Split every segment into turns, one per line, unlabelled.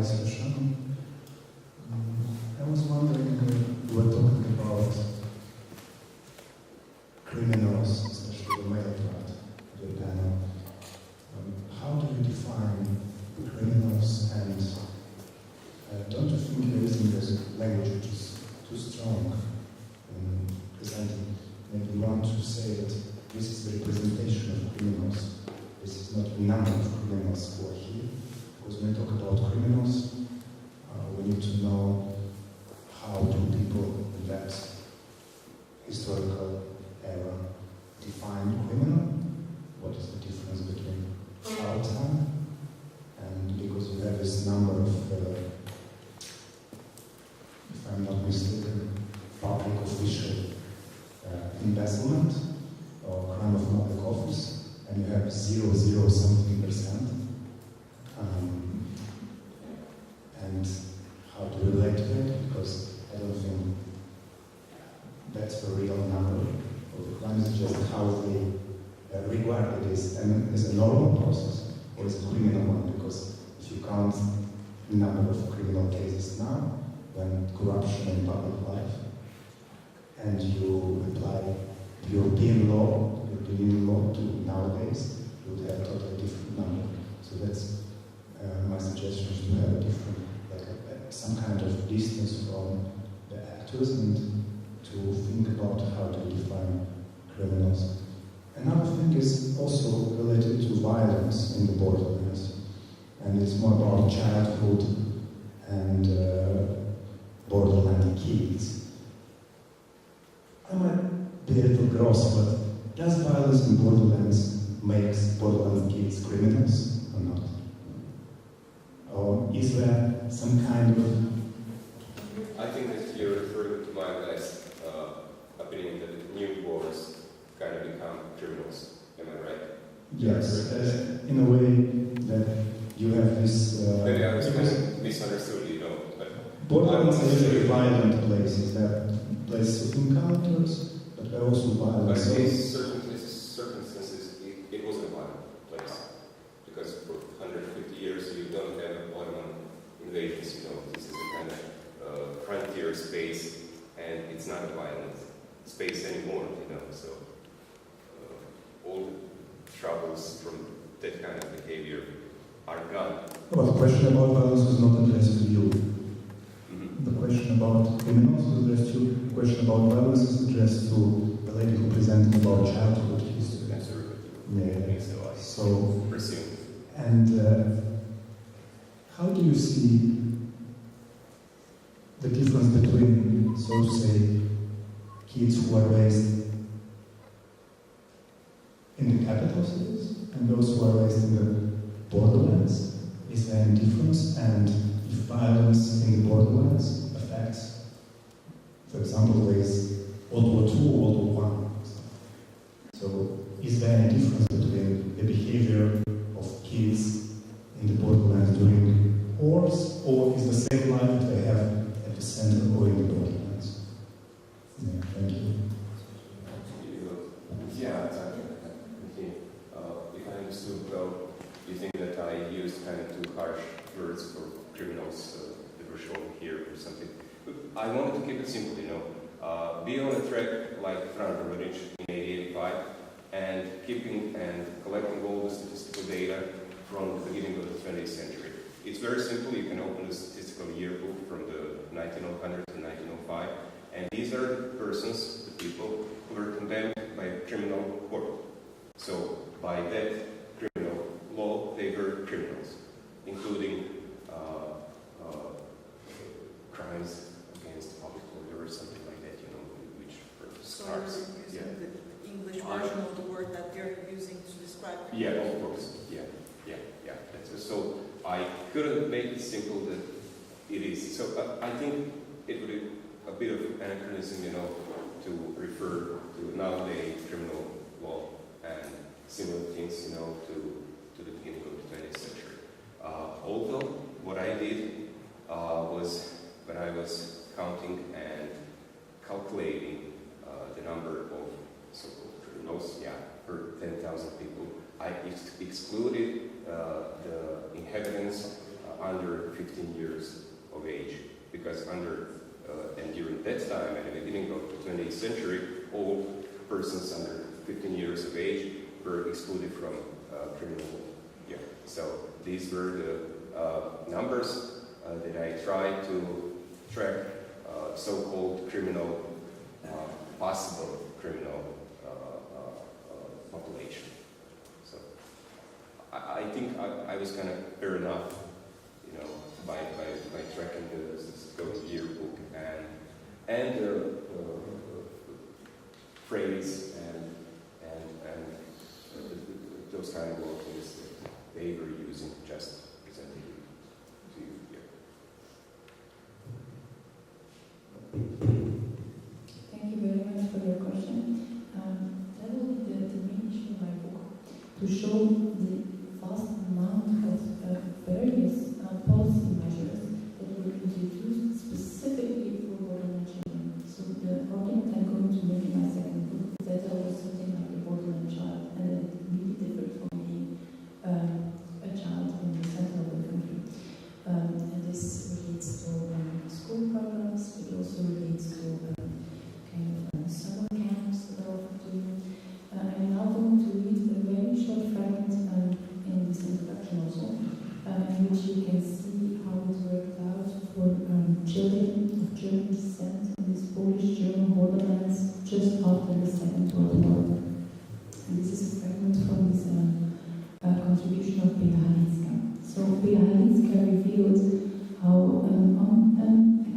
Vice Shannon. I was wondering, you were talking about criminals, especially the male part of the panel. How do you define criminals, and don't you think there is in this language which is too strong in presenting? Maybe you want to say that this is the representation of criminals. This is not a number of criminals who are here. Because when we talk about criminals, we need to know how do people in that historical era define criminal, what is the difference between our time, and because we have this number of, if I'm not mistaken, public official embezzlement or crime of public office, and you have 0.0 something percent. And how to relate to it, because I don't think that's the real number of crimes, just how they regard it as a normal process or as a criminal one, because if you count the number of criminal cases now, when corruption in public life, and you apply European law to nowadays, you would have a totally different number. So that's my suggestion, is to have a different, some kind of distance from the actors and to think about how to define criminals. Another thing is also related to violence in the borderlands, and it's more about childhood and borderland kids. I might be a little gross, but does violence in borderlands make borderland kids criminals or not? Or is there some kind of...
I think that you're referring to my last opinion that newborns kind of become criminals. Am I right?
Yes, in a way that you have this...
Maybe I was kind of misunderstood, you know. But
borderlands are usually violent places. They're places of encounters, but they're also violent.
But in these circumstances, it wasn't a violent place. Because for 150 years, you don't have Ottoman invasions, you know. This is a kind of frontier space, and it's not a violent space anymore, you know. So all the troubles from that kind of behavior are gone.
Well, the question about violence was not addressed to you.
Mm-hmm.
The question about criminals was addressed to you. The question about violence is addressed to the lady who presented about childhood history.
Absolutely.
Yeah.
So presume.
And how do you see the difference between, so to say, kids who are raised in the capital cities and those who are raised in the borderlands? Is there any difference? And if violence in the borderlands affects, for example, there is World War II or World War I. So is there any difference between the behavior of kids in the borderlands during wars, or is the same life that they have at the center or in the borderlands? Yeah, thank you.
Yeah, exactly. If I understood well, you think that I used kind of too harsh words for criminals that were shown here or something. But I wanted to keep it simple, you know. Be on a track like Fran Rovinich in 1885 and keeping and collecting all the statistical data from the beginning of the 20th century. It's very simple. You can open the statistical yearbook from the 1900 to 1905, and these are the persons, the people who were condemned by a criminal court. So by that criminal law, they were criminals, including crimes against public order or something like that, you know, which starts.
Yeah. The English version of the word that they're using to describe.
Yeah, of course. Yeah. That's so I couldn't make it simple that it is. So I think it would be a bit of anachronism, you know, to refer to nowadays criminal law and similar things, you know, to the beginning of the 20th century. Although what I did was when I was counting and calculating the number of so-called criminals, per 10,000 people, I excluded the inhabitants under 15 years of age, because and during that time, at the beginning of the 20th century, all persons under 15 years of age were excluded from criminal law. Yeah. So these were the numbers that I tried to track so-called criminal, possible criminal population. So I think I was kind of fair enough, you know, by tracking the yearbook and the phrase and those kind of words that they were using just presenting to you here.
Thank you very much for your question. That will be the main issue in my book, to show the vast amount of various policy measures that were introduced specifically for borderline children. So the argument I'm going to make in my second book is that there was something like a borderline child, and that it really differed from being a child in the center of the country. And this relates to school programs, but also relates to summer camps that are offered to you. I'm now going to read a very short fragment in this introduction also, in which you can see how it worked out for children of German descent in these Polish-German borderlands just after the Second World War. And this is a fragment from this contribution of Bea Halicka. So Bea Halicka revealed how unaccompanied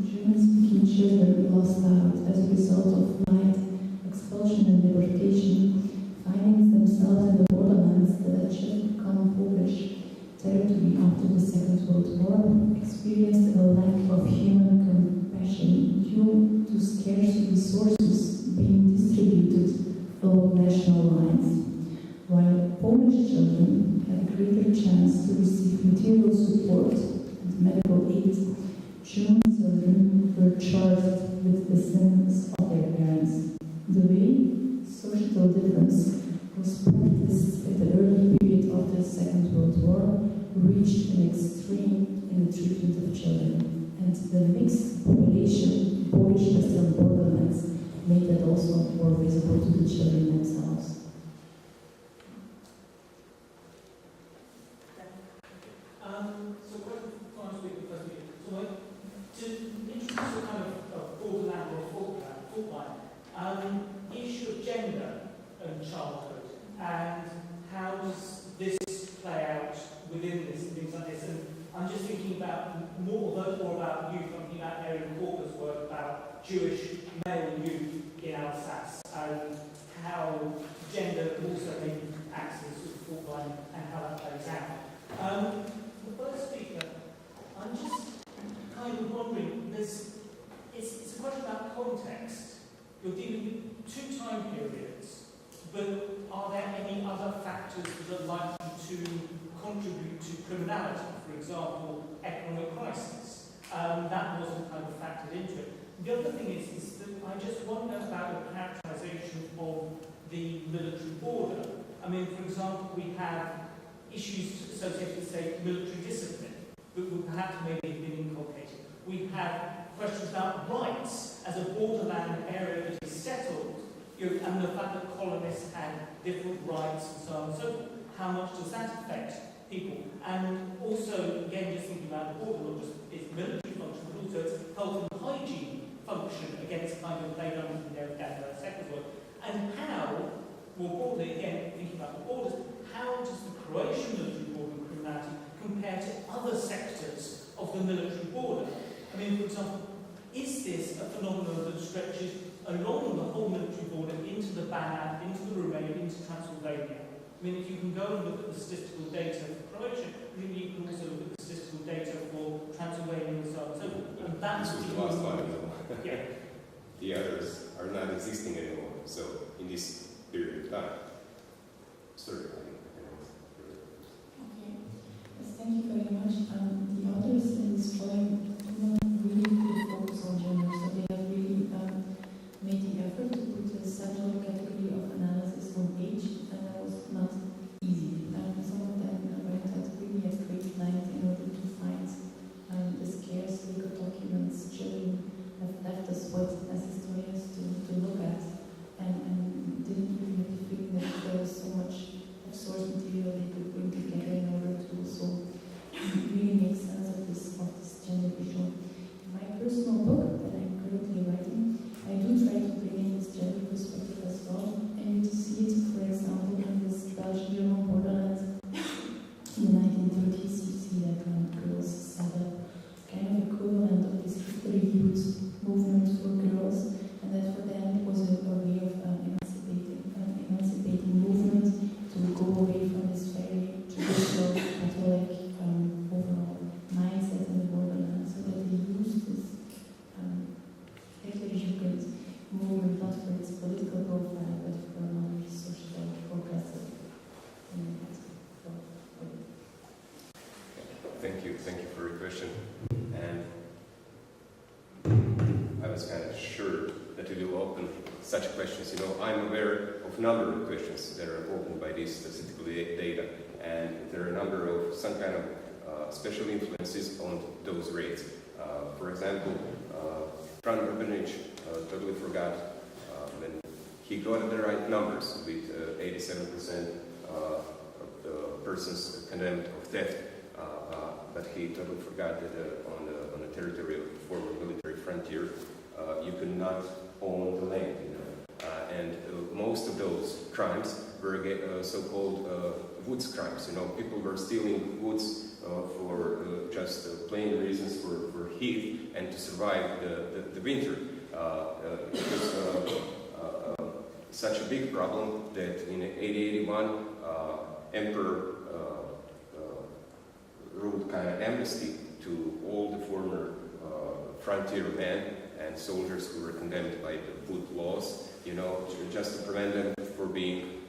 German-speaking children lost out as a result of night expulsion and deportation, finding themselves in the borderlands that had just become Polish territory after the Second World War, experienced a lack of human compassion due to scarce resources being distributed along national lines. While Polish children had a greater chance to receive material support and medical aid, German children were charged with the sins of their parents. The way social difference was practiced at the early period of the Second World War reached an extreme in the treatment of children, and the mixed population, Polish Western borderlands, made that also more visible to the children themselves.
So question for first week, so to introduce a kind of borderland or fault line, the issue of gender and childhood, and how does this play out within this and things like this? And I'm just thinking about more about youth. I'm thinking about Erin Corker's work about Jewish male youth in Alsace and how gender also maybe acts as a fault line and how that plays out. The first speaker, I'm just kind of wondering, it's a question about context. You're dealing with two time periods, but are there any other factors that are likely to contribute to criminality? For example, economic crisis. That wasn't kind of factored into it. The other thing is that I just wonder about the characterization of the military border. I mean, for example, we have issues associated with, say, military discipline that would perhaps maybe have been inculcated. We have questions about rights as a borderland area that is settled, and the fact that colonists had different rights and so on and so forth. How much does that affect people? And also, again, just thinking about the border, not just its military function, but also its health and hygiene function against kind of laid under the second work. And how, more broadly, again, thinking about the borders, how does the Croatian military border and criminality compare to other sectors of the military border? I mean, for example, is this a phenomenon that stretches along the whole military border into the Banat, into the Romania, into Transylvania? I mean, if you can go and look at the statistical data for Croatia, then you can also look at the statistical data for Transylvania and so on. So, and that's
this was the last one, though.
Yeah.
The others are not existing anymore. So, in this period of time, certainly.
Okay. Yes, thank you very much. The authors in this drawing do not really focus on gender, so they have really made the effort to put a central category of analysis on age, and that was not easy. Some of them went out really at
thank you for your question. And I was kind of sure that you will open such questions. You know, I'm aware of a number of questions that are opened by this statistical data, and there are a number of some kind of special influences on those rates. For example, Fran Urbanic totally forgot when he got the right numbers with 87% of the persons condemned of theft, but he totally forgot that on the territory of the former military frontier, you could not own the land, you know. And most of those crimes were so-called woods crimes. You know, people were stealing woods for just plain reasons for heat and to survive the winter. It was such a big problem that in 1881, Emperor ruled kind of amnesty to all the former frontier men and soldiers who were condemned by the wood laws, you know, just to prevent them from being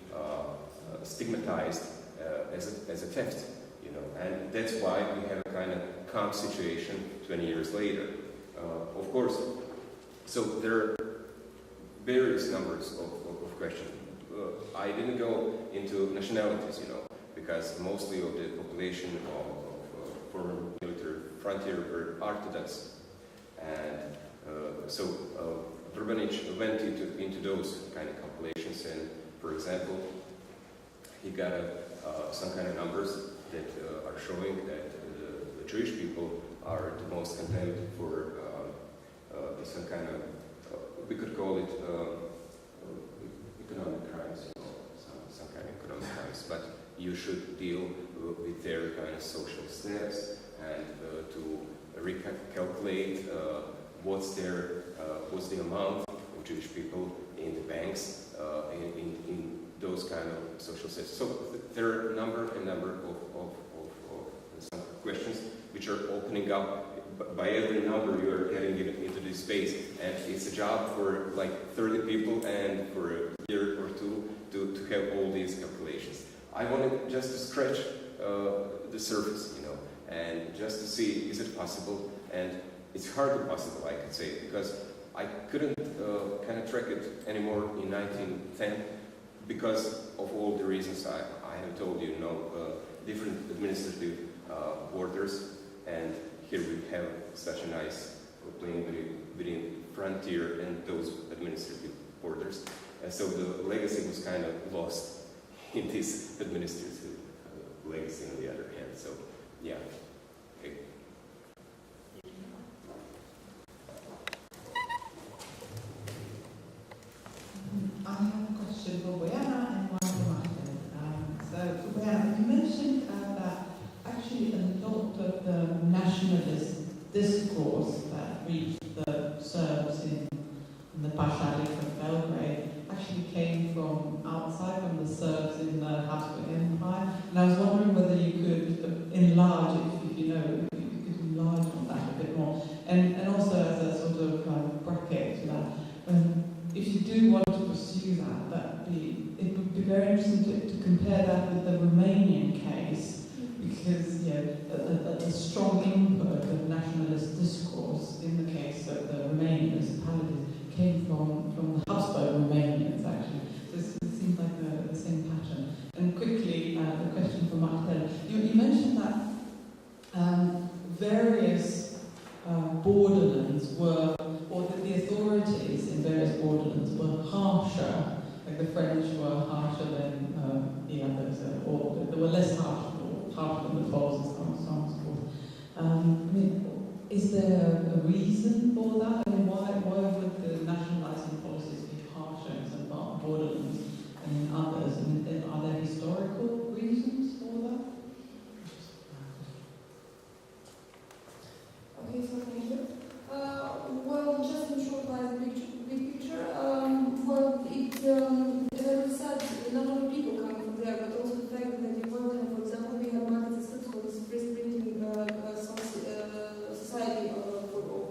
stigmatized as a theft, you know. And that's why we have a kind of calm situation 20 years later. Of course, so there are various numbers of questions. I didn't go into nationalities, you know, because mostly of the population of former military frontier were Orthodox, and so Urbanic went into those kind of calculations, and for example, he got some kind of numbers that are showing that the Jewish people are the most condemned for some kind of, we could call it economic crimes, you know, some kind of economic crimes, but you should deal with their kind of social status and to recalculate what's the amount of Jewish people in the banks in those kind of social status. So there are a number of some questions which are opening up. By every number you are getting into this space, and it's a job for like 30 people and for a year or two to have all these calculations. I wanted just to scratch the surface, you know, and just to see, is it possible? And it's hardly possible, I could say, because I couldn't kind of track it anymore in 1910 because of all the reasons I have told you, you know, different administrative borders, and here we have such a nice plane between frontier and those administrative borders. And so the legacy was kind of lost in this administrative legacy on the other hand. So, yeah. Okay.
I have a question for Bojana and one for Martin. So, for Bojana, you mentioned that actually a lot of the nationalist discourse that reached the Serbs in the Pašalić of Belgrade actually came from outside, from the Serbs in the Habsburg Empire. And I was wondering whether you could enlarge, if you know, if you could enlarge on that a bit more. And also as a sort of bracket to that, if you do want to pursue that, it would be very interesting to compare that with the Romanian case, because a strong input of nationalist discourse in the case of the Romanian municipalities came from the Habsburg Romanians, actually. So it seems like the same pattern. And quickly, the question for Martel. You mentioned that various borderlands were, or that the authorities in various borderlands were harsher, like the French were harsher than the others, or they were less harsh than the Poles and so on and so forth. I mean, is there a reason for that? I mean, why would the nationalising policies be harsher in some borderlands and in others? I mean, are there historical reasons for that?
Okay, so thank you. Well, just in short, like big picture. Well, as I said, not only people coming from there, but also the fact that in London, for example, we have Market Institute for the free printing society of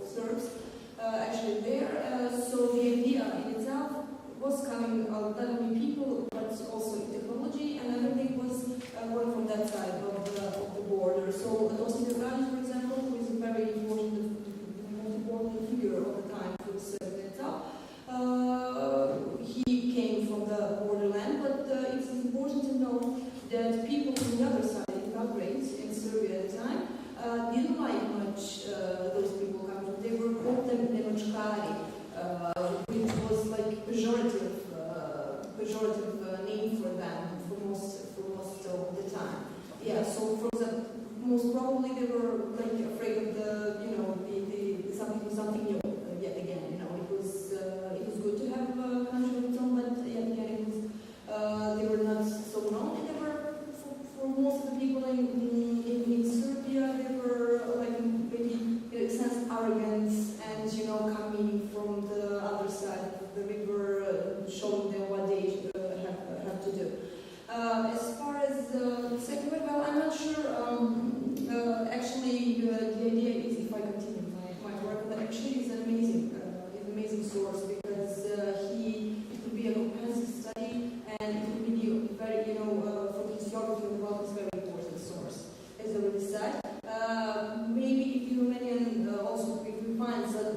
Serbs, actually there. So the idea in itself was coming not only people, but also in technology, and everything probably they were like afraid of the something new yet again. It was good to have a country of its own, but yet again they were not so known. And they were for most of the people in Serbia, they were like maybe in a sense arrogance and coming from the other side of the river, showing them what they have to do. As far as the second one, well, I'm not sure. Actually, the idea is, if I continue my work, that actually is an amazing source, because it could be a comprehensive study, and it could be very, for the historiography of the world, it's a very important source, as I already said. Maybe if you Romanian also, if you find some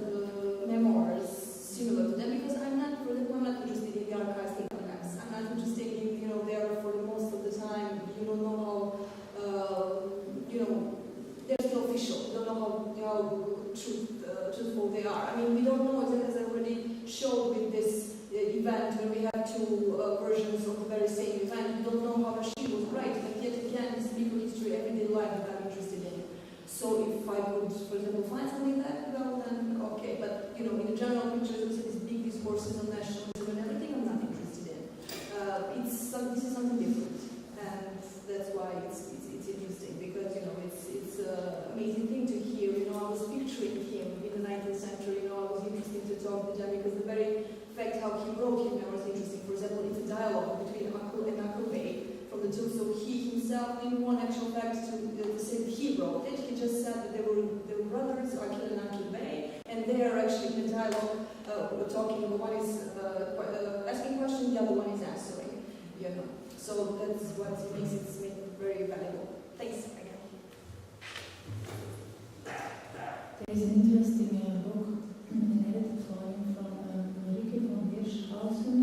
memoirs similar to them, because I'm not interested in the archives thing. I'm not interested in, there for the most of the time, you don't know how, they're still official. You don't know how truthful they are. I mean, we don't know, as I already showed with this event, when we have two versions of the very same event, we don't know how she was right. But yet again, it's legal history, everyday life that I'm interested in. So if I could, for example, find something like that, well then, okay. But, in the general picture, these big discourses on nationalism and everything, I'm not interested in. This is something different, and that's why it's interesting, because it's an amazing thing to hear. I was picturing him in the 19th century. I was interested to talk to them, because the very fact how he wrote him was interesting. For example, it's a dialogue between Akıl and Akıl Bey from the two. So he himself didn't want actual facts to say that he wrote it. He just said that they were brothers, Akıl and Akıl Bey, and they are actually in a dialogue talking. The one is asking questions, the other one is answering. So that's what makes it very valuable. Thanks again.
There is an interesting book, an edited volume from Marieke van Hirschhausen,